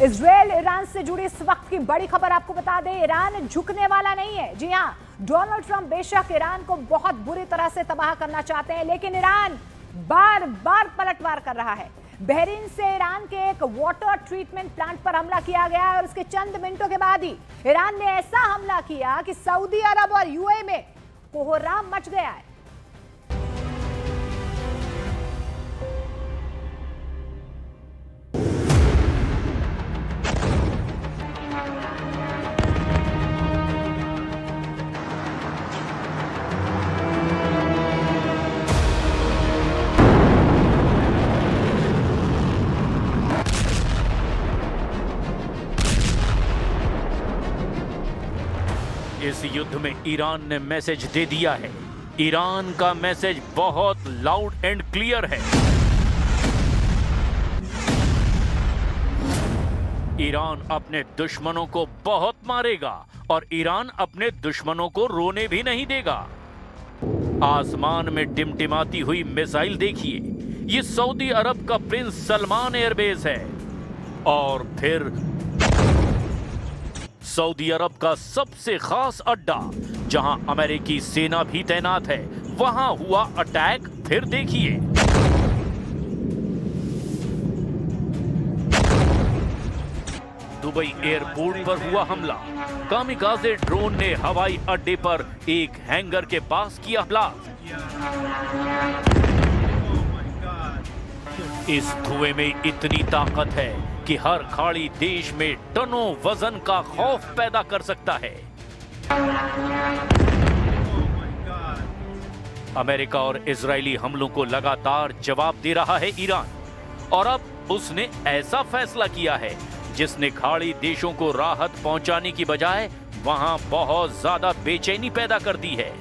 Israel Iran से जुड़ी इस वक्त की बड़ी खबर आपको बता दें, ईरान झुकने वाला नहीं है। जी हां, डोनाल्ड ट्रंप बेशक ईरान को बहुत बुरी तरह से तबाह करना चाहते हैं, लेकिन ईरान बार बार पलटवार कर रहा है। बहरीन से ईरान के एक वाटर ट्रीटमेंट प्लांट पर हमला किया गया और उसके चंद मिनटों के बाद ही ईरान ने ऐसा हमला किया कि सऊदी अरब और यूएई में कोहराम मच गया है। इस युद्ध में ईरान ने मैसेज दे दिया है। ईरान का मैसेज बहुत लाउड एंड क्लियर है। ईरान अपने दुश्मनों को बहुत मारेगा और ईरान अपने दुश्मनों को रोने भी नहीं देगा। आसमान में टिमटिमाती हुई मिसाइल देखिए, ये सऊदी अरब का प्रिंस सलमान एयरबेस है। और फिर सऊदी अरब का सबसे खास अड्डा, जहां अमेरिकी सेना भी तैनात है, वहां हुआ अटैक। फिर देखिए, दुबई एयरपोर्ट पर हुआ हमला। कामिकाज़े ड्रोन ने हवाई अड्डे पर एक हैंगर के पास किया ब्लास्ट। इस धुएं में इतनी ताकत है कि हर खाड़ी देश में टनों वजन का खौफ पैदा कर सकता है। अमेरिका और इजरायली हमलों को लगातार जवाब दे रहा है ईरान, और अब उसने ऐसा फैसला किया है जिसने खाड़ी देशों को राहत पहुंचाने की बजाय वहां बहुत ज्यादा बेचैनी पैदा कर दी है।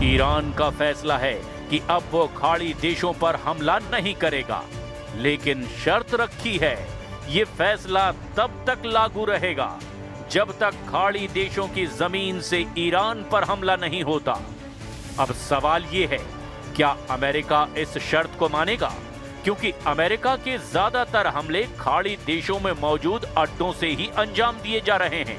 ईरान का फैसला है कि अब वो खाड़ी देशों पर हमला नहीं करेगा, लेकिन शर्त रखी है, ये फैसला तब तक लागू रहेगा जब तक खाड़ी देशों की जमीन से ईरान पर हमला नहीं होता। अब सवाल ये है, क्या अमेरिका इस शर्त को मानेगा? क्योंकि अमेरिका के ज्यादातर हमले खाड़ी देशों में मौजूद अड्डों से ही अंजाम दिए जा रहे हैं।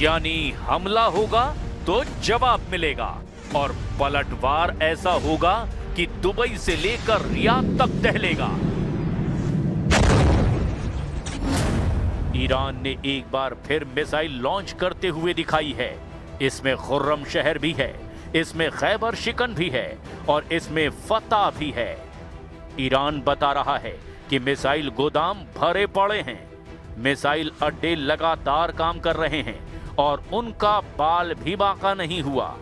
यानी हमला होगा तो जवाब मिलेगा, और पलटवार ऐसा होगा कि दुबई से लेकर रियाद तक दहलेगा। ईरान ने एक बार फिर मिसाइल लॉन्च करते हुए दिखाई है। इसमें खुर्रम शहर भी है, इसमें खैबर शिकन भी है, और इसमें फतह भी है। ईरान बता रहा है कि मिसाइल गोदाम भरे पड़े हैं, मिसाइल अड्डे लगातार काम कर रहे हैं, और उनका बाल भी बाका नहीं हुआ।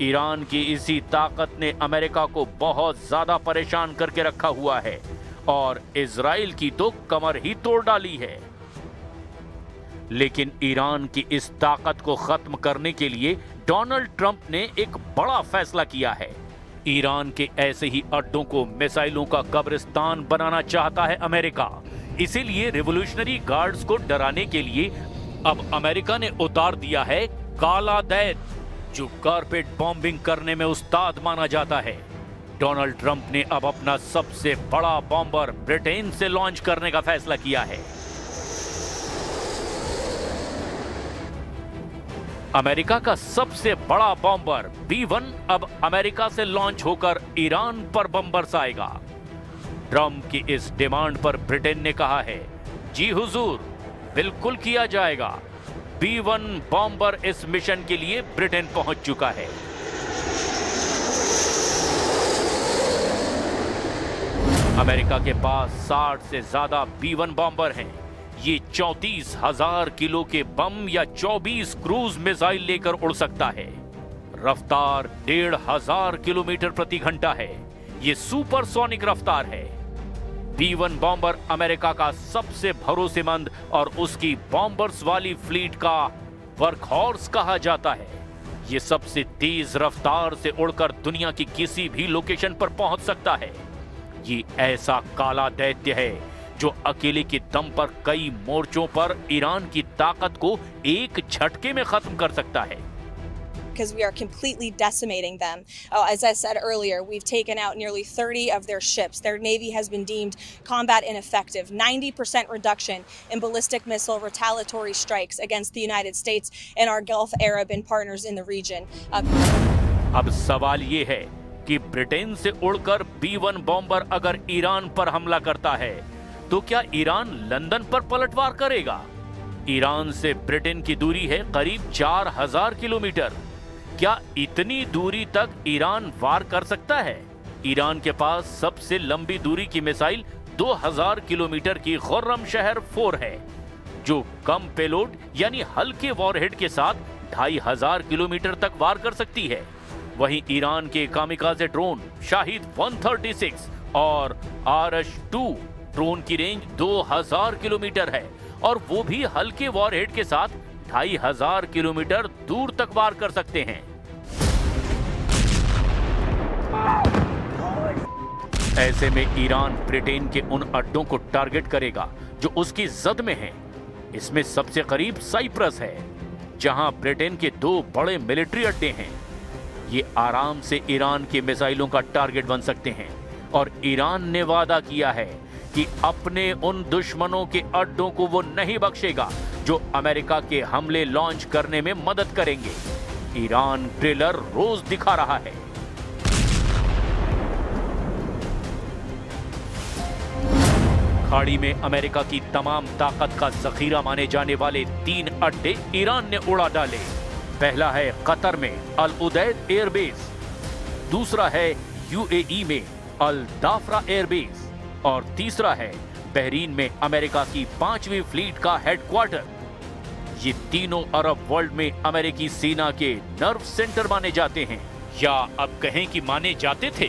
ईरान की इसी ताकत ने अमेरिका को बहुत ज्यादा परेशान करके रखा हुआ है, और इजराइल की तो कमर ही तोड़ डाली है। लेकिन ईरान की इस ताकत को खत्म करने के लिए डोनाल्ड ट्रंप ने एक बड़ा फैसला किया है। ईरान के ऐसे ही अड्डों को मिसाइलों का कब्रिस्तान बनाना चाहता है अमेरिका। इसीलिए रिवॉल्यूशनरी गार्ड्स को डराने के लिए अब अमेरिका ने उतार दिया है काला दैत, जो कारपेट बॉम्बिंग करने में उस्ताद माना जाता है। डोनाल्ड ट्रंप ने अब अपना सबसे बड़ा बॉम्बर ब्रिटेन से लॉन्च करने का फैसला किया है। अमेरिका का सबसे बड़ा बॉम्बर B-1 अब अमेरिका से लॉन्च होकर ईरान पर बम बरसाएगा। ट्रंप की इस डिमांड पर ब्रिटेन ने कहा है, जी हुजूर, बिल्कुल किया जाएगा। B-1 बॉम्बर इस मिशन के लिए ब्रिटेन पहुंच चुका है। अमेरिका के पास 60 से ज्यादा B-1 बॉम्बर हैं। ये 34,000 किलो के बम या 24 क्रूज मिसाइल लेकर उड़ सकता है। रफ्तार 1,500 किलोमीटर प्रति घंटा है। ये सुपरसोनिक रफ्तार है। B-1 बॉम्बर अमेरिका का सबसे भरोसेमंद और उसकी बॉम्बर्स वाली फ्लीट का वर्कहॉर्स कहा जाता है। ये सबसे तेज रफ्तार से उड़कर दुनिया की किसी भी लोकेशन पर पहुंच सकता है। ये ऐसा काला दैत्य है जो अकेले के दम पर कई मोर्चों पर ईरान की ताकत को एक झटके में खत्म कर सकता है। Because we are completely decimating them. As I said earlier, we've taken out nearly 30 of their ships. Their navy has been deemed combat ineffective. 90% reduction in ballistic missile retaliatory strikes against the United States and our Gulf Arab and partners in the region. अब सवाल ये है कि Britain से उड़कर B-1 bomber अगर Iran पर हमला करता है तो क्या ईरान लंदन पर पलटवार करेगा? ईरान से ब्रिटेन की दूरी है करीब 4000 किलोमीटर। क्या इतनी दूरी तक ईरान वार कर सकता है? ईरान के पास सबसे लंबी दूरी की मिसाइल 2000 किलोमीटर की खुर्रमशहर 4 है, जो कम पेलोड यानी हल्के वॉरहेड के साथ 2500 किलोमीटर तक वार कर सकती है। वहीं ईरान के कामिकाज़े ड्रोन शाहिद 136 और RS-2 ड्रोन की रेंज 2000 किलोमीटर है और वो भी हल्के वॉरहेड के साथ 2500 किलोमीटर दूर तक वार कर सकते हैं। ऐसे में ईरान ब्रिटेन के उन अड्डों को टारगेट करेगा जो उसकी जद में हैं। इसमें सबसे करीब साइप्रस है, जहां ब्रिटेन के 2 बड़े मिलिट्री अड्डे हैं। ये आराम से ईरान के मिसाइलों का टारगेट बन सकते हैं और ईरान ने वादा किया है कि अपने उन दुश्मनों के अड्डों को वो नहीं बख्शेगा जो अमेरिका के हमले लॉन्च करने में मदद करेंगे। ईरान ट्रेलर रोज दिखा रहा है। खाड़ी में अमेरिका की तमाम ताकत का जखीरा माने जाने वाले 3 अड्डे ईरान ने उड़ा डाले। पहला है कतर में अल उदैद एयरबेस, दूसरा है UAE में अल दाफरा एयरबेस और तीसरा है बहरीन में अमेरिका की 5वीं फ्लीट का हेडक्वार्टर। ये तीनों अरब वर्ल्ड में अमेरिकी सेना के नर्व सेंटर माने जाते हैं, या अब कहें कि माने जाते थे।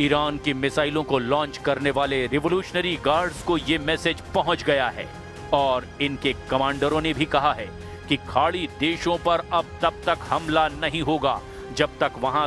ईरान की मिसाइलों को लॉन्च करने वाले रिवोल्यूशनरी गार्ड्स को यह मैसेज पहुंच गया है और इनके कमांडरों ने भी कहा है कि खाड़ी देशों पर अब तब तक हमला नहीं होगा जब तक वहां